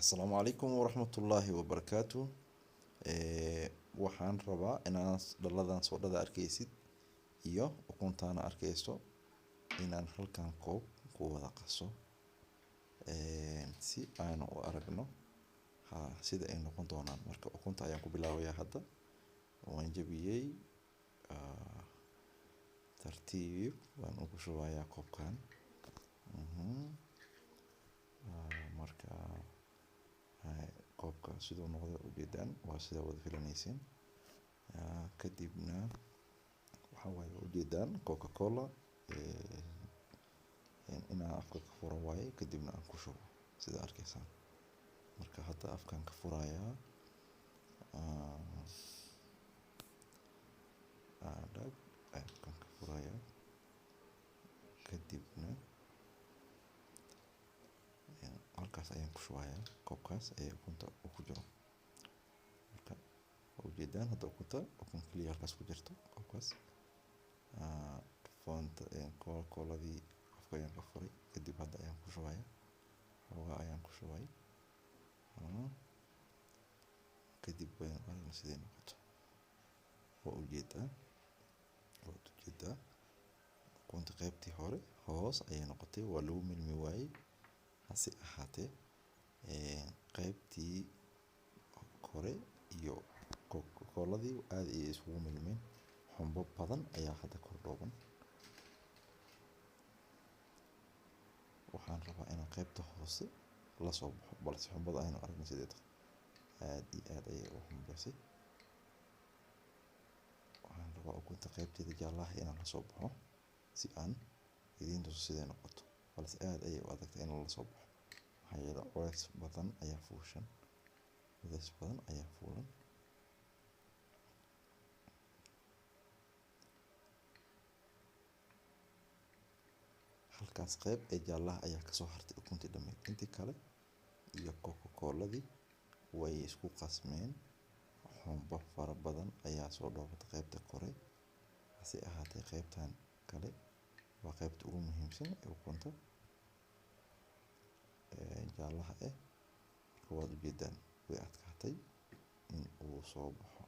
Asalaamu calaykum waraxmatullaahi wabarakaatu. Waxaan rabaa inaan dhaladan soodhada arkaysid iyo ukuntaana arkayso inaan halkan koob ku wada qaso si aan u aragno sida ay noqon doonaan. Marka ukunta ayaan ku bilaabayaa hadda. Waan jabiyey tartiib waan ugu shubayaa koobkan. Marka koobka sidoo noqdo ujeedaan waa sida wada filanaysiin. Kadibna waxa waaye ujeedaan Coca-Cola inaan afka ka furo waaye kadibna aan ku shubo sida arkaysaan. Marka hadda afkaan ka furayaa afkaan ka furayaa kadibna halkaas ayaan ku shubayaa koobkaas ee ukunta ku jiro. Marka ujeedaan hadda ukun kaliya halkaas ku jirto koobkaas. Foonta Coca-Coladii afka ayaan ka furay kadib hadda ayaan ku shubayaa xoogaa ayaan ku shubay kadib waan aragna sidee noqoto. Waa ujeedaa ukunta qaybtii hore hoos ayay noqotay waa lagu milmi waayey hase ahaatee qaybtii kore iyo Coca-Coladii aad ayay isugu milmeen. Xumbo badan ayaa hadda kor dhooban. Waxaan rabaa inaan qaybta hoose la soo baxo balse xumbada aynu aragno sidee tahay. Aad iyo aad ayay u xumbaysay. Waxaan rabaa ukunta qaybteeda jaallaha inaan la soo baxo si aan idiin tuso sidee noqoto. Balse aad ayay u adagtahay in la soo baxo. Maxaa yeelay culays badan ayaa fuushan. Culays badan ayaa fuulan. Halkaas qayb ee jaallaha ayaa ka soo hartay ukuntii dhammeyd. Intii kale iyo Coca-Coladii way isku qasmeen. Xumbo fara badan ayaa soo dhoobatay qaybta kore. Hase ahaatee qaybtan kale waa qaybta ugu muhiimsan ee ukunta jaallaha marka waad ujeedaan way adkaatay in uu soo baxo.